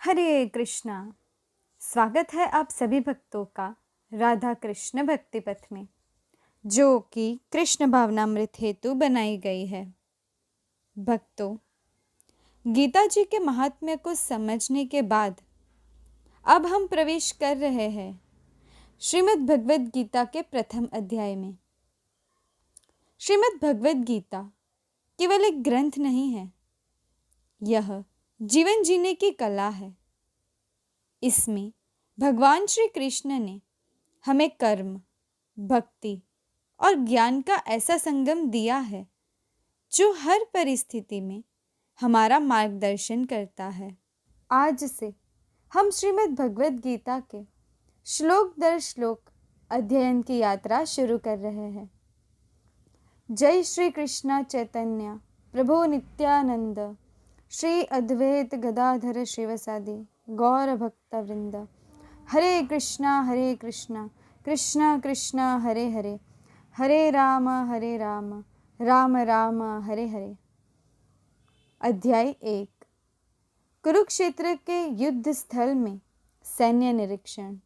हरे कृष्णा। स्वागत है आप सभी भक्तों का राधा कृष्ण भक्ति पथ में, जो कि कृष्ण भावनामृत हेतु बनाई गई है। भक्तों, गीता जी के महात्म्य को समझने के बाद अब हम प्रवेश कर रहे हैं श्रीमद् भगवद गीता के प्रथम अध्याय में। श्रीमद् भगवद गीता केवल एक ग्रंथ नहीं है, यह जीवन जीने की कला है। इसमें भगवान श्री कृष्ण ने हमें कर्म, भक्ति और ज्ञान का ऐसा संगम दिया है जो हर परिस्थिति में हमारा मार्गदर्शन करता है। आज से हम श्रीमद् भगवद गीता के श्लोक दर श्लोक अध्ययन की यात्रा शुरू कर रहे हैं। जय श्री कृष्ण चैतन्य प्रभु नित्यानंद, श्री अद्वैत गदाधर शिवसादि गौर भक्त वृंद। हरे कृष्णा कृष्णा कृष्णा हरे हरे, हरे राम राम राम हरे हरे। अध्याय 1। कुरुक्षेत्र के युद्ध स्थल में सैन्य निरीक्षण।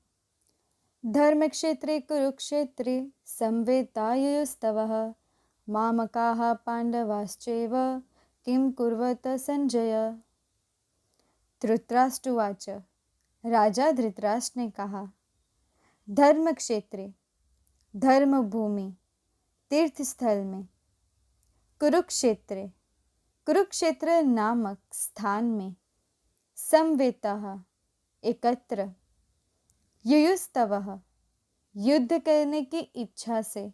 धर्मक्षेत्रे कुरुक्षेत्रे संवेतायुस्तवः मामकाः पांडवाश्चैव किं कुर्वत संजय। धृतराष्ट्रवाच। राजा धृतराष्ट्र ने कहा, धर्म क्षेत्रे, धर्म भूमि, तीर्थ स्थल में, कुरुक्षेत्रे, कुरुक्षेत्र नामक स्थान में, संवेतः एकत्र, युयुस्तवः युद्ध करने की इच्छा से,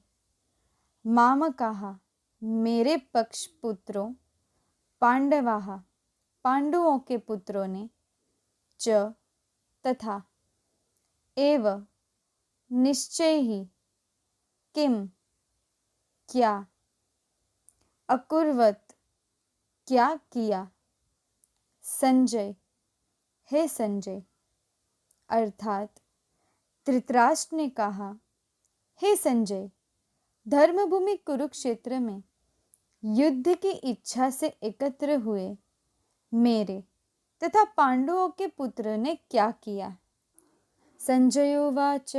मामकाः मेरे पक्ष पुत्रों, पांडवाः पांडवों के पुत्रों ने, च तथा, एव निश्चय ही, किम क्या, अकुर्वत क्या किया, संजय हे संजय। अर्थात धृतराष्ट्र ने कहा, हे संजय, धर्मभूमि कुरुक्षेत्र में युद्ध की इच्छा से एकत्र हुए मेरे तथा पांडवों के पुत्र ने क्या किया। संजयोवाच।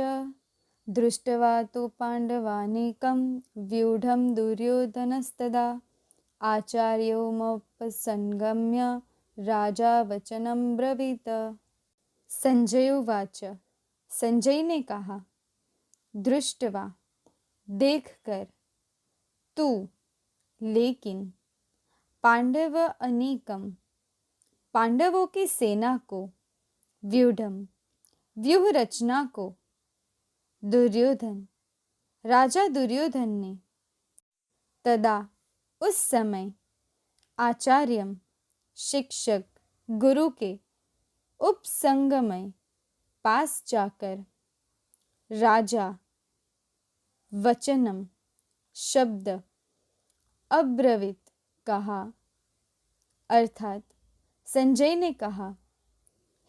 दृष्ट्वा तु पांडवानीकं व्यूढ़ं दुर्योधनस्तदा आचार्योमुपसंगम्य राजा वचनं ब्रवीत। संजयोवाच। संजय ने कहा, दृष्ट्वा देखकर, तू लेकिन, पांडव अनीकम पांडवों की सेना को, व्यूढ़म व्यूह रचना को, दुर्योधन राजा दुर्योधन ने, तदा उस समय, आचार्यम शिक्षक गुरु के, उपसंगमय पास जाकर, राजा वचनम शब्द, अब्रवीत कहा। अर्थात संजय ने कहा,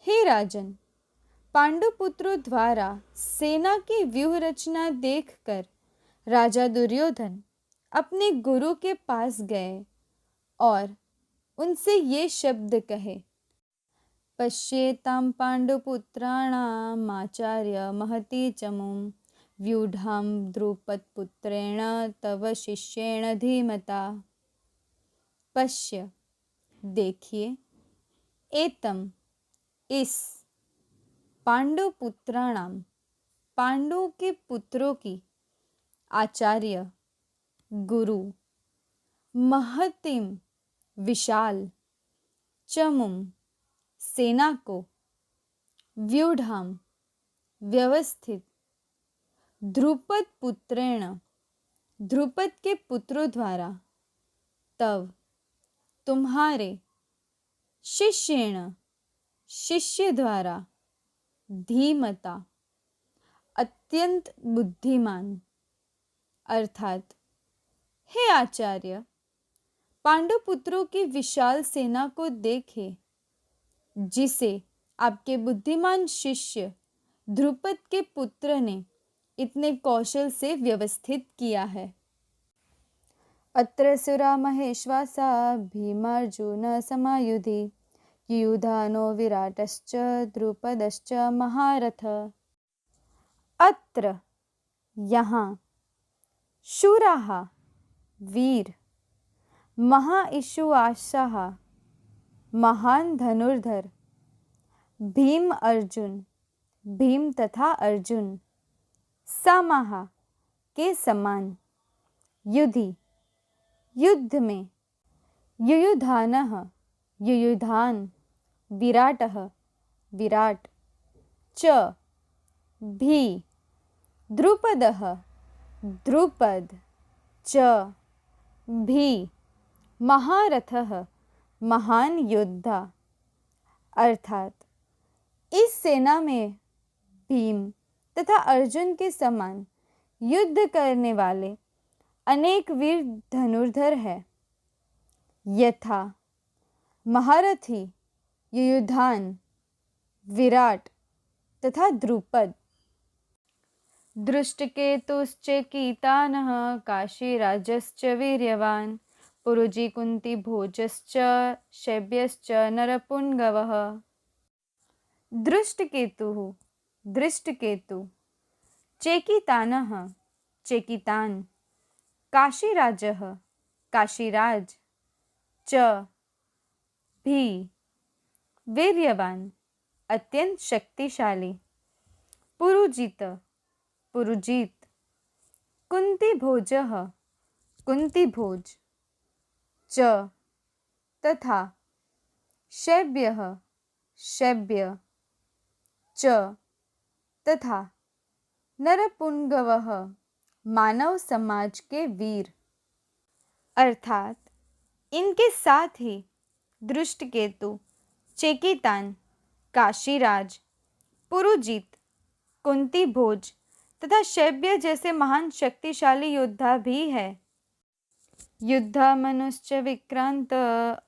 हे राजन, पांडुपुत्रों द्वारा सेना की व्यूह रचना देखकर राजा दुर्योधन अपने गुरु के पास गए और उनसे ये शब्द कहे, पश्येतां पांडुपुत्राणाम् आचार्य महती चमुं व्यूढ़ां द्रुपदपुत्रेण तव शिष्येण धीमता। पश्य देखिए, एतम इस, पांडुपुत्राणाम पांडवों के पुत्रों की, आचार्य गुरु, महतिम विशाल, चमुम सेना को, व्यूढ़ाम व्यवस्थित, द्रुपद पुत्रेण द्रुपद के पुत्रों द्वारा, तव तुम्हारे, शिष्येण शिष्य द्वारा, धीमता अत्यंत बुद्धिमान। अर्थात हे आचार्य, पांडुपुत्रों की विशाल सेना को देखे, जिसे आपके बुद्धिमान शिष्य द्रुपद के पुत्र ने इतने कौशल से व्यवस्थित किया है। अत्र सुरा महेश्वासा भीमार्जुन समायुधि युयुधानो विराटश्च द्रुपदश्च महारथ। अत्र यहाँ, शूराः वीर, महाइषुआशाः महान धनुर्धर, भीम अर्जुन, भीम तथा अर्जुन, समाहा के समान, युधि युद्ध में, युयुधानः युयुधान, विराटः विराट, च भी, द्रुपदः द्रुपद, च भी, महारथः महान योद्धा। अर्थात इस सेना में भीम तथा अर्जुन के समान युद्ध करने वाले अनेक वीर धनुर्धर है, यथा महारथी युयुधान, विराट तथा द्रुपद। दृष्टकेतुश्चेकितानः काशीराजश्च वीर्यवान् पुरुजिकुन्तिभोजश्च शैब्यश्च नरपुङ्गवः। दृष्टकेतुः दृष्टकेतु, चेकितानः चेकितान, काशीराजः काशीराज, च भी, वीर्यवान अत्यंत शक्तिशाली, पुरुजित पुरुजित, कुंतीभोजः कुंतीभोज, च तथा, शैब्यः शैब्य, च तथा, नरपुङ्गवः मानव समाज के वीर। अर्थात इनके साथ ही दृष्टकेतु, चेकितान, काशीराज, पुरुजित, कुंतीभोज तथा शैब्य जैसे महान शक्तिशाली योद्धा भी है। युद्धमनुश्च विक्रांत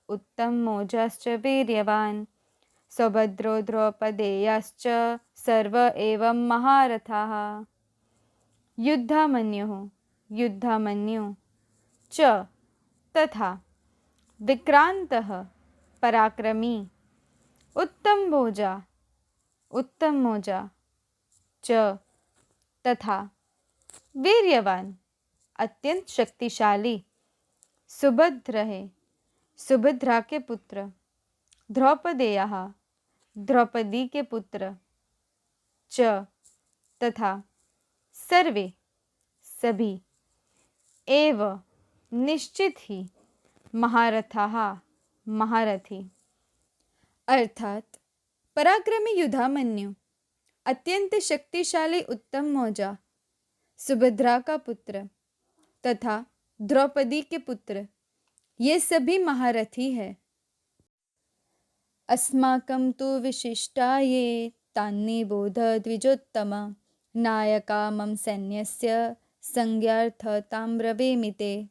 उत्तमोजाश्च वीर्यवान् सौभद्रो द्रौपदेयाश्च सर्व एवं महारथाः। युद्धामन्युः युद्धामन्यु, च तथा, विक्रांतः पराक्रमी, उत्तमभोजा उत्तमोजा, च तथा, वीर्यवान अत्यंत शक्तिशाली, सुभद्र है सुभद्रा के पुत्र, द्रौपदेयः द्रौपदी के पुत्र, च तथा, सर्वे सभी, एव निश्चित ही, महारथाः महारथी। अर्थात पराक्रमी युद्धामन्यु, अत्यंत शक्तिशाली उत्तम मौजा, सुभद्रा का पुत्र तथा द्रौपदी के पुत्र, ये सभी महारथी है। अस्माकं तु विशिष्टाये तान्निबोध द्विजोत्तमा नायका मम सैन्यस्य संज्ञार्थतां ब्रवीमि ते।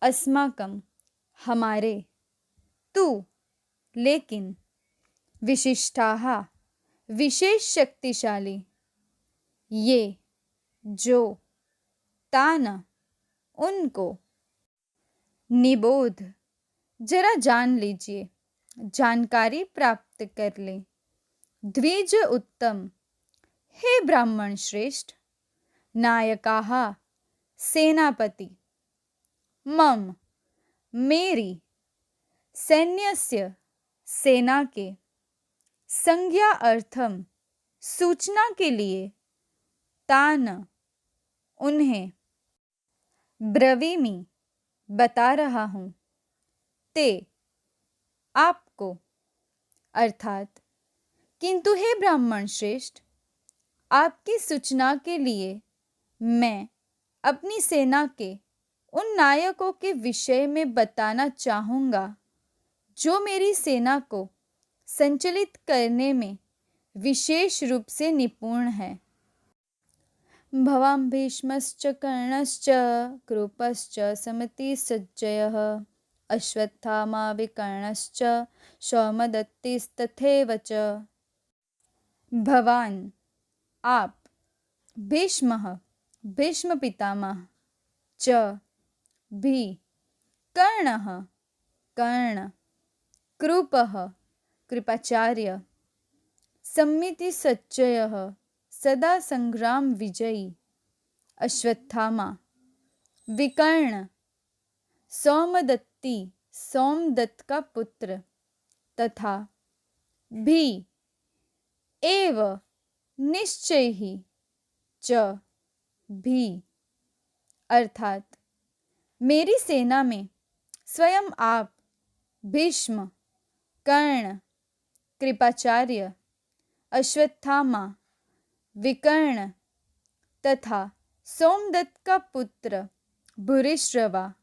अस्माकं हमारे, तु लेकिन, विशिष्टाः विशेष शक्तिशाली, ये जो, तान उनको, निबोध जरा जान लीजिए, जानकारी प्राप्त कर ले, द्विज उत्तम हे ब्राह्मण श्रेष्ठ, नायकाः सेनापति, मम मेरी, सैन्यस्य सेना के, संज्ञा अर्थम सूचना के लिए, तान उन्हें, ब्रवीमि बता रहा हूँ, ते आपको। अर्थात किंतु हे ब्राह्मण श्रेष्ठ, आपकी सूचना के लिए मैं अपनी सेना के उन नायकों के विषय में बताना चाहूँगा जो मेरी सेना को संचालित करने में विशेष रूप से निपुण है। भवां भीष्मश्च कर्णश्च कृपश्च समितिसज्जयः अश्वत्थामा विकर्णश्च सौमदत्तिस्तथैव च। भवान आप, भीष्मः भीष्म पितामह, च भी, कर्णः कर्ण, कृपः कृपाचार्य, सम्मितिसच्चयः सदा संग्राम विजयी, अश्वत्थामा, विकर्ण, सौमदत्ती सोमदत्त का पुत्र, तथा भी, एव, निश्चय ही, च, भी, अर्थात मेरी सेना में स्वयं आप, भीष्म, कर्ण, कृपाचार्य, अश्वत्थामा, विकर्ण तथा सोमदत्त का पुत्र भूरिश्रवा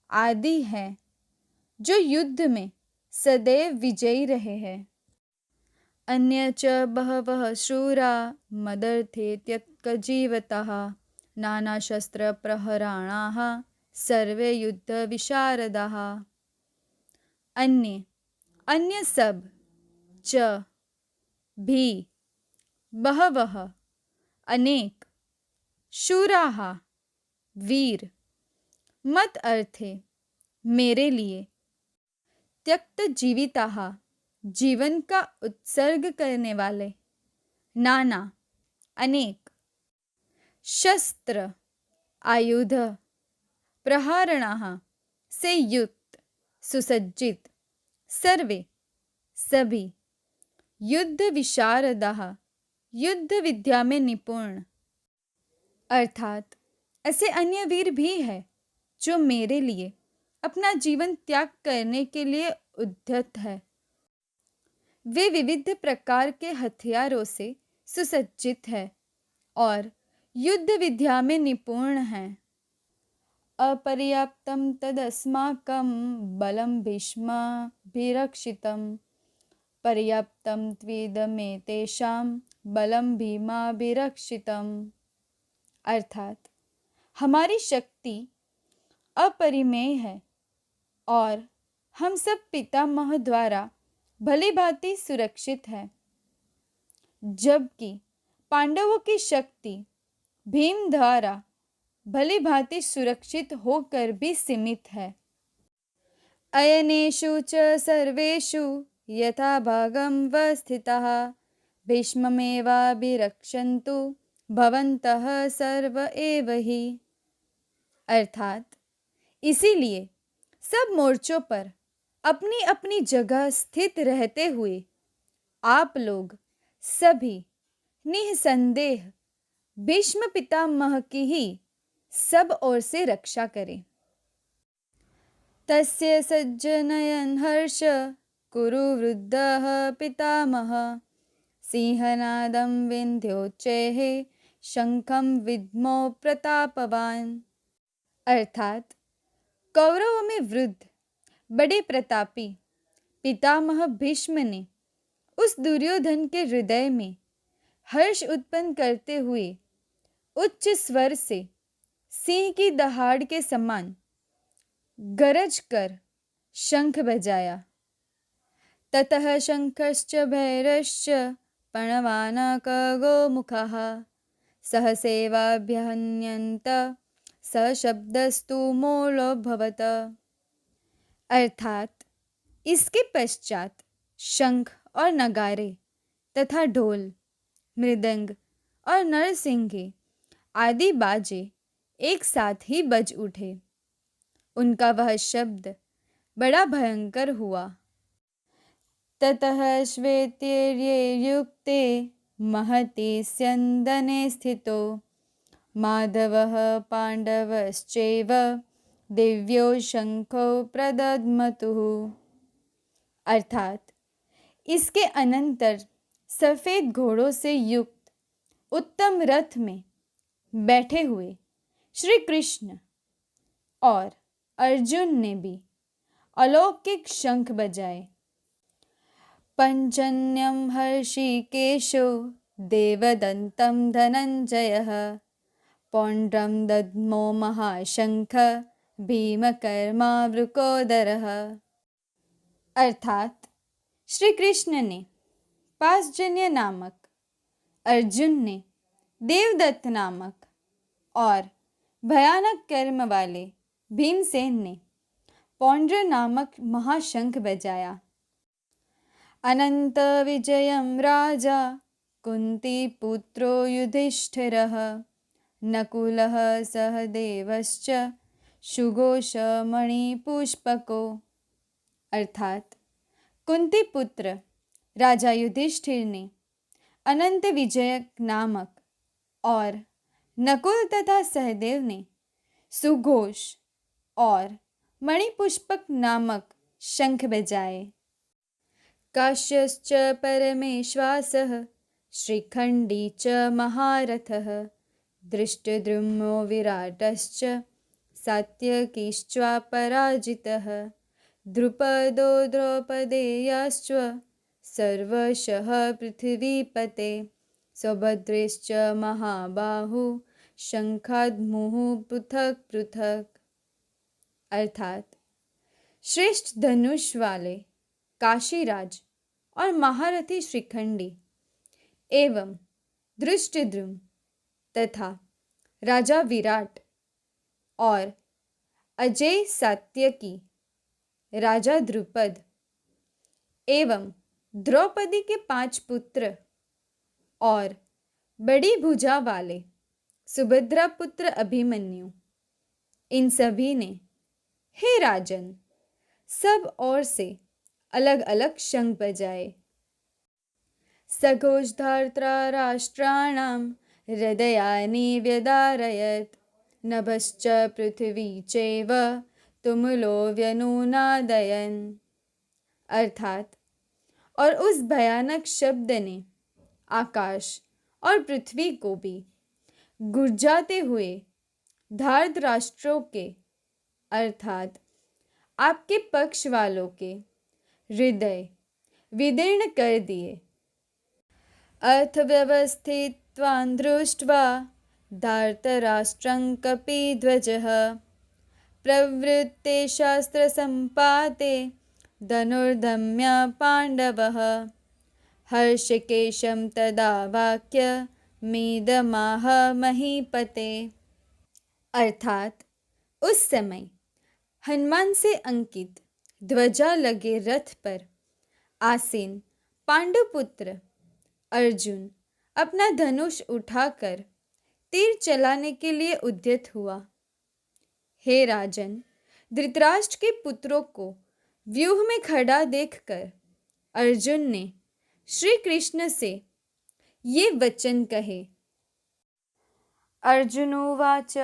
आदि हैं जो युद्ध में सदैव विजयी रहे हैं। अन्य च बहवः शूरा मदर्थे त्यक्तजीवतः नानाशस्त्रप्रहराणाः सर्वे युद्धविशारदाः। अन्य सब, च, भी, बहवः अनेक, शूराः वीर, मत अर्थे मेरे लिए, त्यक्त जीविताः जीवन का उत्सर्ग करने वाले, नाना अनेक, शस्त्र आयुध, प्रहारणाः से युक्त सुसज्जित, सर्वे सभी, युद्ध विशारदाः युद्ध विद्या में निपुण, अर्थात ऐसे अन्य वीर भी हैं जो मेरे लिए अपना जीवन त्याग करने के लिए उद्यत है। वे विविध प्रकार के हथियारों से सुसज्जित है और युद्ध विद्या में निपुण हैं। अपर्याप्तं तदस्माकं बलं भीष्माभिरक्षितं पर्याप्तं त्वेदमेतेषां बलं भीमाभिरक्षितम्, अर्थात हमारी शक्ति अपरिमेय है और हम सब पितामह द्वारा भली भांति सुरक्षित है, जबकि पांडवों की शक्ति भीम द्वारा भली भांति सुरक्षित होकर भी सीमित है। अयनेषु च सर्वेषु यथा भागं वस्थिताः भीष्ममेवाभिरक्षन्तु भवन्तः सर्व एव ही, अर्थात इसीलिए सब मोर्चों पर अपनी अपनी जगह स्थित रहते हुए आप लोग सभी निसंदेह भीष्म पितामह की ही सब ओर से रक्षा करें। तस्य सज्जनयन हर्ष कुरु वृद्धः पितामह सिंहनादं विंध्योच्चैः शंखं विद्मो प्रतापवान, अर्थात कौरवों में वृद्ध बड़े प्रतापी पितामह भीष्म ने उस दुर्योधन के हृदय में हर्ष उत्पन्न करते हुए उच्च स्वर से सिंह की दहाड़ के समान गरज कर शंख बजाया। ततः शंखश्च भैरश्च प्रणवानकगोमुखाः सहसेवाभ्यहन्यन्त सशब्दस्तु मोलोऽभवत्, अर्थात इसके पश्चात शंख और नगारे तथा ढोल, मृदंग और नरसिंगे आदि बाजे एक साथ ही बज उठे। उनका वह शब्द बड़ा भयंकर हुआ। ततः श्वेतैर्ये युक्ते महति स्यन्दने स्थितो माधवः पाण्डवश्चैव दिव्यो शंखो प्रदद्मतुः, अर्थात इसके अनंतर सफेद घोड़ों से युक्त उत्तम रथ में बैठे हुए श्री कृष्ण और अर्जुन ने भी अलौकिक शंख बजाए। पंचन्यं हर्षिकेशो देवदन्तं धनंजयः पौंड्रं दद्मो महाशंख भीमकर्मा वृकोदरः, अर्थात श्री कृष्ण ने पांचजन्य नामक, अर्जुन ने देवदत्त नामक और भयानक कर्म वाले भीमसेन ने पौंड्र नामक महाशंख बजाया। अनंत विजयम राजा कुंतीपुत्रो युधिष्ठिरः नकुलः सहदेवश्च सुघोष मणिपुष्पको। अर्थात कुंती पुत्र राजा युधिष्ठिर ने अनंत विजय नामक और नकुल तथा सहदेव ने सुघोष और मणिपुष्पक नामक शंख बजाए। काश्यश्च परमेश्वासः श्रीखंडी च महारथः दृष्टद्युम्नो विराटश्च सात्यकीश्चापराजितः द्रुपदो द्रौपदेयश्च सर्वशः पृथिवीपते सौभद्रश्च महाबाहु शंखाद्मुः पृथक पृथक। अर्थात श्रेष्ठ धनुष वाले काशीराज और महारथी श्रीखंडी एवं दृष्टद्युम्न तथा राजा विराट और अजय सात्यकी राजा द्रुपद एवं द्रौपदी के 5 पुत्र और बड़ी भुजा वाले सुभद्रा पुत्र अभिमन्यु, इन सभी ने हे राजन सब ओर से अलग अलग शंख बजाए। सघोषधार्त्रा राष्ट्राणां हृदयानि व्यदारयत् नभश्च पृथ्वी चैव तुमुलो व्यनुनादयन्। अर्थात और उस भयानक शब्द ने आकाश और पृथ्वी को भी गुर्जाते हुए धार्त राष्ट्रों के अर्थात आपके पक्ष वालों के हृदय विदीर्ण कर दिए। अर्थव्यवस्थित्वान् दृष्ट्वा धार्तराष्ट्रं कपिध्वजः प्रवृत्ते शास्त्रसम्पाते धनुर्धम्य पांडवः हर्षकेशं तदा वाक्यमिदमाह महीपते। अर्थात उस समय हनुमान से अंकित ध्वजा लगे रथ पर आसीन पांडुपुत्र अर्जुन अपना धनुष उठाकर तीर चलाने के लिए उद्यत हुआ। हे राजन, धृतराष्ट्र के पुत्रों को व्यूह में खड़ा देखकर अर्जुन ने श्री कृष्ण से ये वचन कहे। अर्जुनोवाच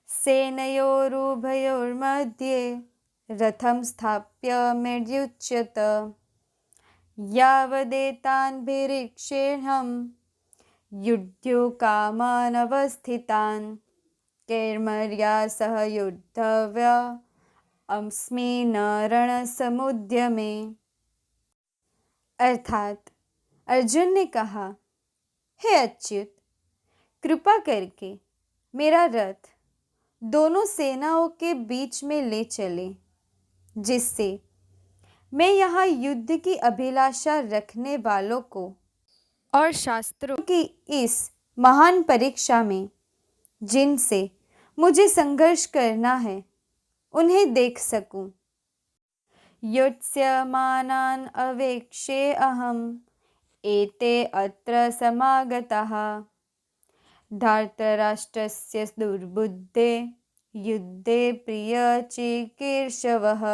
सेनयोरुभयोर्मध्ये रथं स्थाप्य मेर्युच्यत यावदेतान्भिरीक्षेऽहं युध्योकामानवस्थितान् कैर्मर्या सह युद्धव्या अस्मि न रणसमुद्यमे। अर्थात अर्जुन ने कहा, हे अच्युत, कृपा करके मेरा रथ दोनों सेनाओं के बीच में ले चले, जिससे मैं यहाँ युद्ध की अभिलाषा रखने वालों को और शास्त्रों की इस महान परीक्षा में जिनसे मुझे संघर्ष करना है उन्हें देख सकूं। युत्स्यमानान् अवेक्षे अहम् एते अत्र समागताः धार्तराष्ट्रस्य दुर्बुद्धे युद्धे प्रियचिकीर्षवः।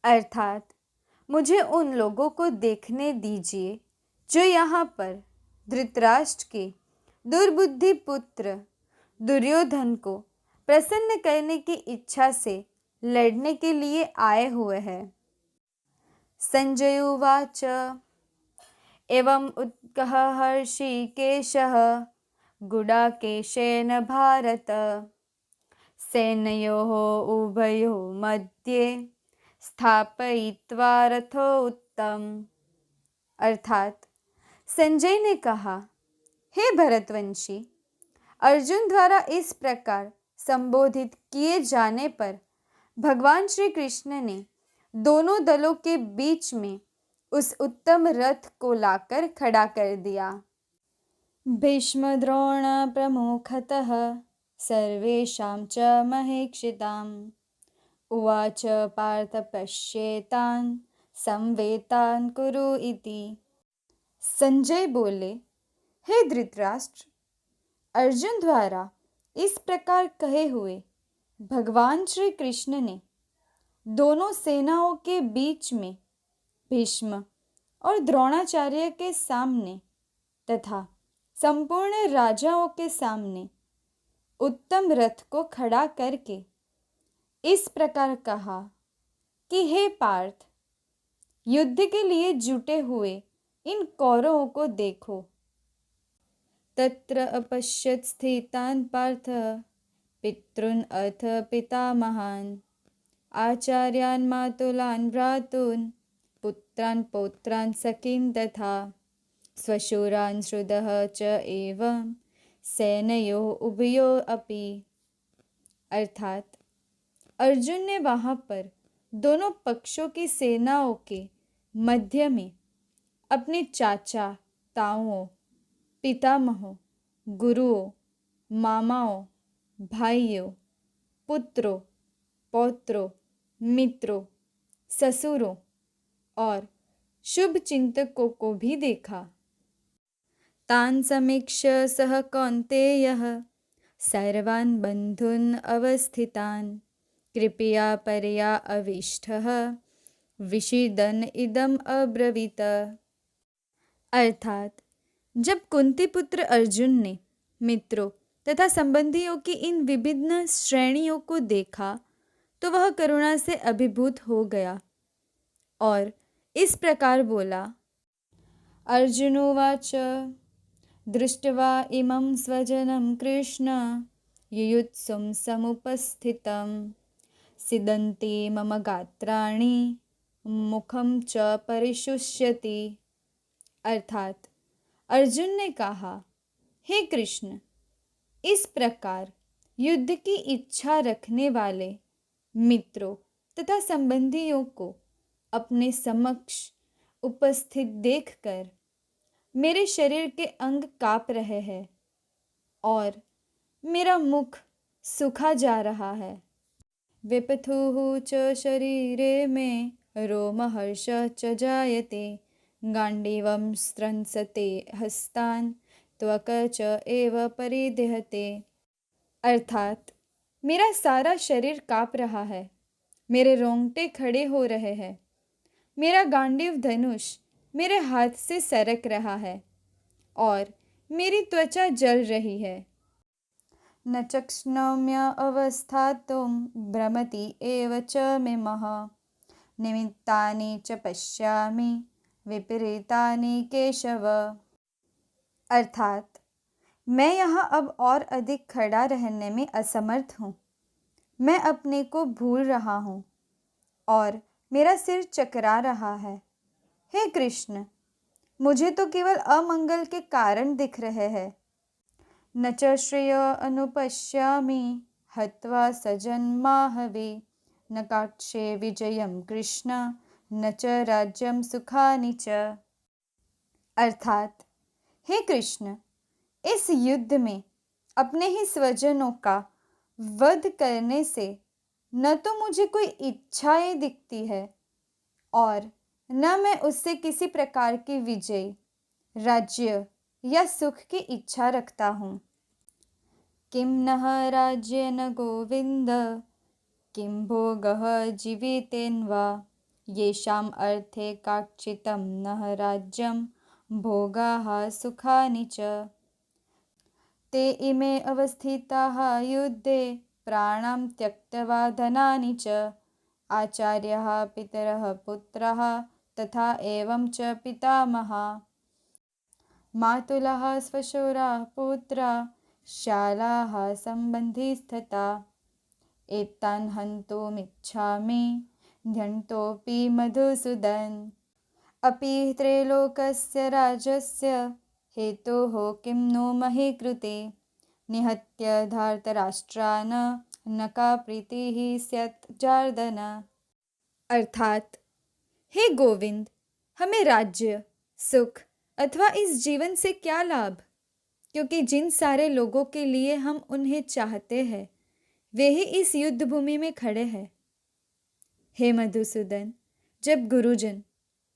अर्थात मुझे उन लोगों को देखने दीजिए जो यहाँ पर धृतराष्ट्र के दुर्बुद्धि पुत्र दुर्योधन को प्रसन्न करने की इच्छा से लड़ने के लिए आए हुए हैं। संजय उवाच एवं उत्कः हर्षिकेशः गुडाकेशेन भारत सेनयोः उभयोः मध्ये स्थापयित्वा रथोत्तम। अर्थात संजय ने कहा, हे भरतवंशी, अर्जुन द्वारा इस प्रकार संबोधित किए जाने पर भगवान श्री कृष्ण ने दोनों दलों के बीच में उस उत्तम रथ को लाकर खड़ा कर दिया। भीष्म द्रोण प्रमुखतः सर्वेषां च महेक्षिताम्। उवाच पार्थ पश्येतान् संवेतान् कुरु इति। संजय बोले, हे धृतराष्ट्र, अर्जुन द्वारा इस प्रकार कहे हुए भगवान श्री कृष्ण ने दोनों सेनाओं के बीच में भीष्म और द्रोणाचार्य के सामने तथा संपूर्ण राजाओं के सामने उत्तम रथ को खड़ा करके इस प्रकार कहा कि हे पार्थ, युद्ध के लिए जुटे हुए इन कौरवों को देखो। तत्र अपश्यत् स्थितान् पार्थ पितॄन् अथ पितामहान् आचार्यान् मातुलान् भ्रातॄन् पुत्रान् पौत्रान् सखीन् तथा स्वशूरान् श्रुतः च एवं सेनयोः उभयोः अपि। अर्थात अर्जुन ने वहाँ पर दोनों पक्षों की सेनाओं के मध्य में अपने चाचा ताऊओं, पितामहों, गुरुओं, मामाओं, भाइयों, पुत्रों, पौत्रों, मित्रों, ससुरों और शुभ चिंतकों को भी देखा। तान् समीक्ष्य सः कौन्तेयः सर्वान् बन्धून् अवस्थितान् कृपया परया अविष्टः विषीदन् इदम् अब्रवीत। अर्थात जब कुंती पुत्र अर्जुन ने मित्रों तथा संबंधियों की इन विभिन्न श्रेणियों को देखा तो वह करुणा से अभिभूत हो गया और इस प्रकार बोला। अर्जुनोवाच दृष्ट्वा इमं स्वजनं कृष्ण युयुत्सुं समुपस्थितं सिदन्ति मम गात्राणि मुखं च परिशुष्यति। अर्थात अर्जुन ने कहा, हे कृष्ण, इस प्रकार युद्ध की इच्छा रखने वाले मित्रों तथा संबंधियों को अपने समक्ष उपस्थित देखकर मेरे शरीर के अंग काँप रहे हैं और मेरा मुख सूखा जा रहा है। विपथुः च शरीरे मे रोमहर्ष च जायते गांडीवं स्त्रंसते हस्तान् त्वक च एव परिदहते। अर्थात मेरा सारा शरीर काँप रहा है, मेरे रोंगटे खड़े हो रहे हैं, मेरा गांडीव धनुष मेरे हाथ से सरक रहा है और मेरी त्वचा जल रही है। न चक्ष्णोम्य अवस्थातुं भ्रमति एव च मे महः निमित्तानि च पश्यामि विपरीतानि केशव। अर्थात मैं यहाँ अब और अधिक खड़ा रहने में असमर्थ हूँ, मैं अपने को भूल रहा हूँ और मेरा सिर चकरा रहा है। हे कृष्ण, मुझे तो केवल अमंगल के कारण दिख रहे हैं। न च श्रेय अनुपश्यामि हत्वा सजन्माहवे न काक्षे विजयम कृष्ण न च राज्यम सुखानि च। अर्थात हे कृष्ण, इस युद्ध में अपने ही स्वजनों का वध करने से न तो मुझे कोई इच्छाएं दिखती है और न मैं उससे किसी प्रकार की विजय, राज्य या सुख की इच्छा रखता हूँ। किम नः राज्येन गोविंद किम भोगः जीवितेन वा येषाम् अर्थे काक्षितं नः राज्यं भोगाः सुखानि च। ते इमे अवस्थिताः युद्धे प्राणां त्यक्त्वा धनानि च आचार्याः पितरः पुत्राः तथा एवं च पितामहाः मातुलः स्वशूराः पुत्राः शालाः सम्बन्धिस्तथा एतान् हन्तुमिच्छामि ध्यन्तोऽपि मधुसूदन। अपि त्रैलोक्यस्य राज्यस्य हेतोः किं नो महे कृते निहत्य धार्तराष्ट्रान् न का प्रीतिः स्यात् जनार्दन। अर्थात हे गोविंद, हमें राज्य, सुख अथवा इस जीवन से क्या लाभ? क्योंकि जिन सारे लोगों के लिए हम उन्हें चाहते हैं वे ही इस युद्ध भूमि में खड़े हैं। हे मधुसूदन, जब गुरुजन,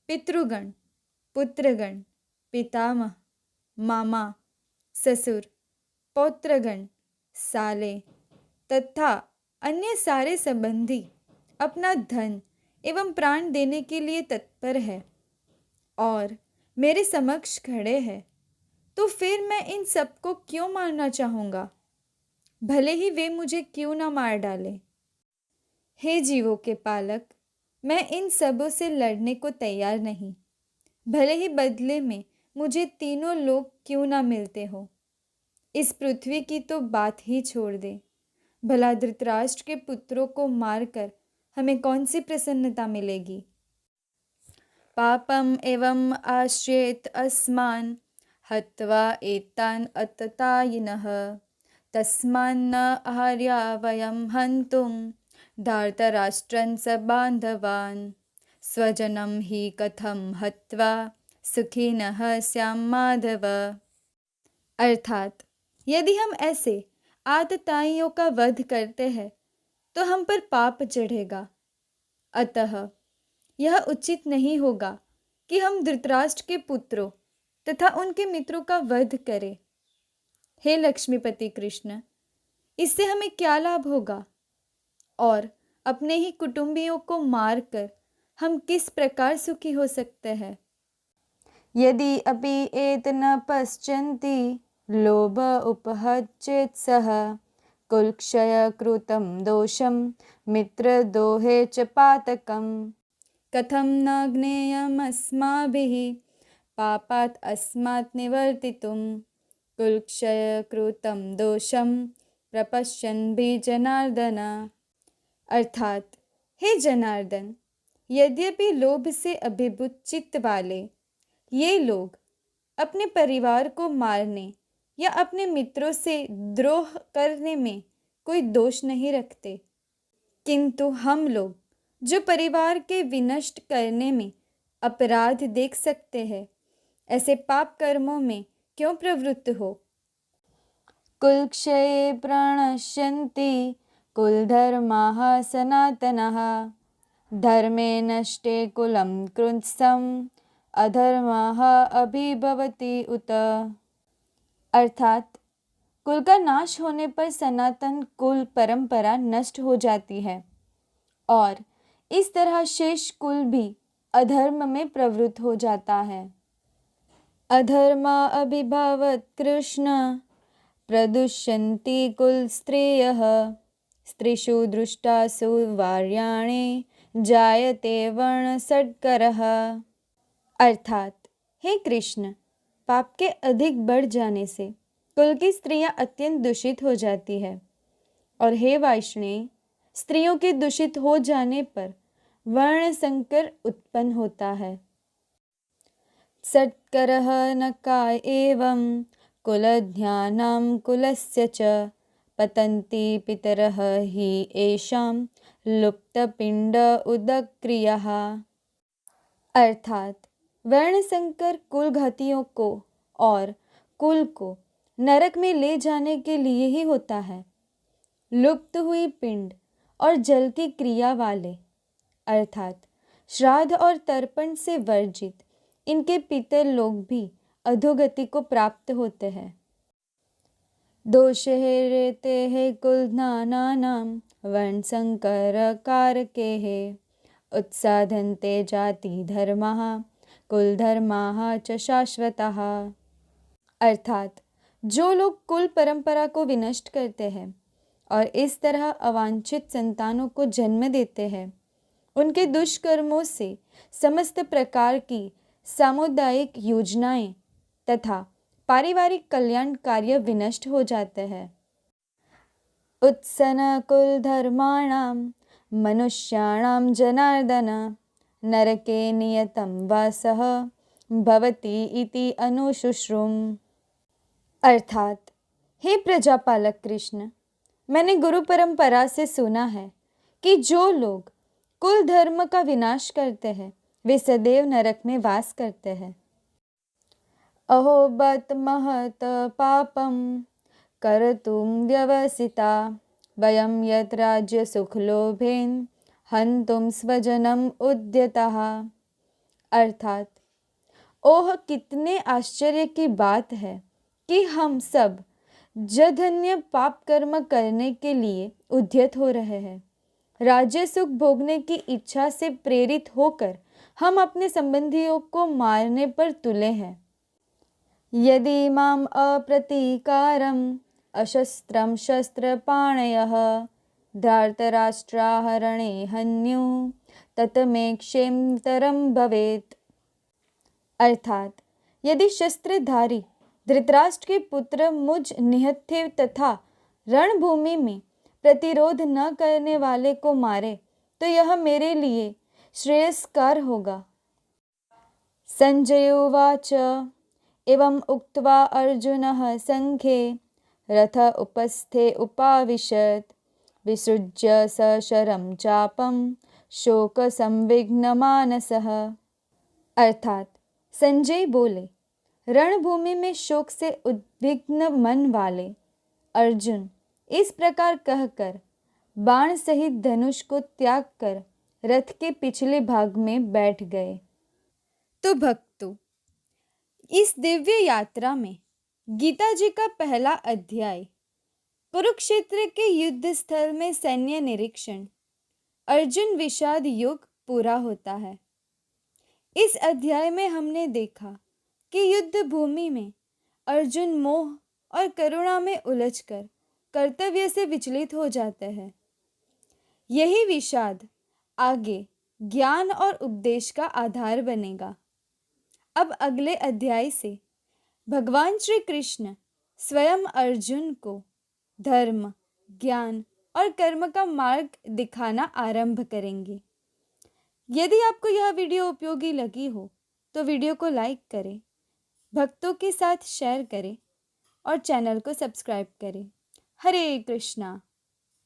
पितृगण, पुत्रगण, पितामह, मामा, ससुर, पौत्रगण, साले तथा अन्य सारे संबंधी अपना धन एवं प्राण देने के लिए तत्पर है और मेरे समक्ष खड़े हैं, तो फिर मैं इन सबको क्यों मारना चाहूँगा, भले ही वे मुझे क्यों ना मार डालें। हे जीवों के पालक, मैं इन सबों से लड़ने को तैयार नहीं, भले ही बदले में मुझे तीनों लोग क्यों ना मिलते हो। इस पृथ्वी की तो बात ही छोड़ दे, भला धृतराष्ट्र के पुत्रों को मारकर हमें कौन सी प्रसन्नता मिलेगी। पापम एवं आश्रयेत अस्मान् हत्वा एतान् अततायिनः तस्मान्न आहार्या वयं हन्तुं धार्तराष्ट्रं स बान्धवान् स्वजनं हि कथं हत्वा सुखिनः स्याम माधव। अर्थात यदि हम ऐसे आतताइयों का वध करते हैं तो हम पर पाप चढ़ेगा, अतः यह उचित नहीं होगा कि हम धृतराष्ट्र के पुत्रों तथा उनके मित्रों का वध करें। हे लक्ष्मीपति कृष्ण, इससे हमें क्या लाभ होगा और अपने ही कुटुंबियों को मारकर हम किस प्रकार सुखी हो सकते हैं। यदि अपि एत न पश्यन्ति लोभ उपहचेत सह कुलक्षय कृतं दोषं मित्रद्रोहे च पातकम् कथं न ज्ञेयमस्माभिः पापात् अस्मात् निवर्तितुं कुलक्षय कृतं दोषं प्रपश्यन् भी जनार्दन। अर्थात हे जनार्दन, यद्यपि लोभ से अभिभूत चित्त वाले ये लोग अपने परिवार को मारने या अपने मित्रों से द्रोह करने में कोई दोष नहीं रखते, किंतु हम लोग जो परिवार के विनष्ट करने में अपराध देख सकते हैं, ऐसे पाप कर्मों में क्यों प्रवृत्त हो। कुलक्षये प्रणश्यन्ति कुलधर्माः सनातनः धर्मे नष्टे कुलं कृत्स्नं अधर्मः अभिभवति उत। अर्थात कुल का नाश होने पर सनातन कुल परंपरा नष्ट हो जाती है और इस तरह शेष कुल भी अधर्म में प्रवृत्त हो जाता है। अधर्म अभिभवत् कृष्ण प्रदुष्यन्ति कुल स्त्रियः स्त्रीषु दृष्टासु वार्याणे जायते वर्णषड्करः। अर्थात हे कृष्ण, पाप के अधिक बढ़ जाने से कुल की स्त्रियां अत्यंत दूषित हो जाती है और हे वैष्णव, स्त्रियों के दूषित हो जाने पर वर्ण संकर उत्पन्न होता है। षट्करः नका एवं कुलध्यानां कुलस्य च पतन्ति पितरः हि येषां लुप्तपिंड उदक्रियः। अर्थात वर्ण संकर कुलघातियों को और कुल को नरक में ले जाने के लिए ही होता है। लुप्त हुई पिंड और जल की क्रिया वाले अर्थात श्राद्ध और तर्पण से वर्जित इनके पितर लोग भी अधोगति को प्राप्त होते हैं। दोषे रेते कुलज्ञानानां वर्णसंकर कारकेः उत्साधन्ते जाति धर्माः कुलधर्माः च शाश्वताः। अर्थात जो लोग कुल परंपरा को विनष्ट करते हैं और इस तरह अवांछित संतानों को जन्म देते हैं, उनके दुष्कर्मों से समस्त प्रकार की सामुदायिक योजनाएं तथा पारिवारिक कल्याण कार्य विनष्ट हो जाते हैं। उत्सन कुल धर्माणां मनुष्याणां जनार्दन नरके नियतं वासः भवति इति अनुशुश्रुम। अर्थात हे प्रजापालक कृष्ण, मैंने गुरु परंपरा से सुना है कि जो लोग कुल धर्म का विनाश करते हैं वे सदैव नरक में वास करते हैं। अहो बत महत पापम कर्तुं व्यवसिता वयं यत् राज्य सुखलोभेन हन्तुं स्वजनम उद्यतः। अर्थात, ओह कितने आश्चर्य की बात है कि हम सब जघन्य पाप कर्म करने के लिए उद्यत हो रहे हैं। राज्य सुख भोगने की इच्छा से प्रेरित होकर हम अपने संबंधियों को मारने पर तुले हैं। यदि माम अप्रतीकारम अशस्त्रम शस्त्रपाणयः धार्तराष्ट्राहरणे हन्युः तत मे क्षेमतरम भवेत्। अर्थात, यदि शस्त्रधारी धृतराष्ट्र के पुत्र मुझ निहत्थे तथा रणभूमि में प्रतिरोध न करने वाले को मारे तो यह मेरे लिए श्रेयस्कर होगा। संजय उवाच एवं उक्त्वा अर्जुनः संख्ये रथ उपस्थे उपाविशत् विसृज्य सशरं चापं शोकसंविघ्नमानसः। अर्थात, संजय बोले, रणभूमि में शोक से उद्विग्न मन वाले अर्जुन इस प्रकार कहकर बाण सहित धनुष को त्याग कर रथ के पिछले भाग में बैठ गए। तो भक्तों, इस दिव्य यात्रा में गीता जी का पहला अध्याय कुरुक्षेत्र के युद्ध स्थल में सैन्य निरीक्षण अर्जुन विषाद युग पूरा होता है। इस अध्याय में हमने देखा कि युद्ध भूमि में अर्जुन मोह और करुणा में उलझकर कर्तव्य से विचलित हो जाते हैं। यही विषाद आगे ज्ञान और उपदेश का आधार बनेगा। अब अगले अध्याय से भगवान श्री कृष्ण स्वयं अर्जुन को धर्म, ज्ञान और कर्म का मार्ग दिखाना आरंभ करेंगे। यदि आपको यह वीडियो उपयोगी लगी हो तो वीडियो को लाइक करें, भक्तों के साथ शेयर करें और चैनल को सब्सक्राइब करें। हरे कृष्णा।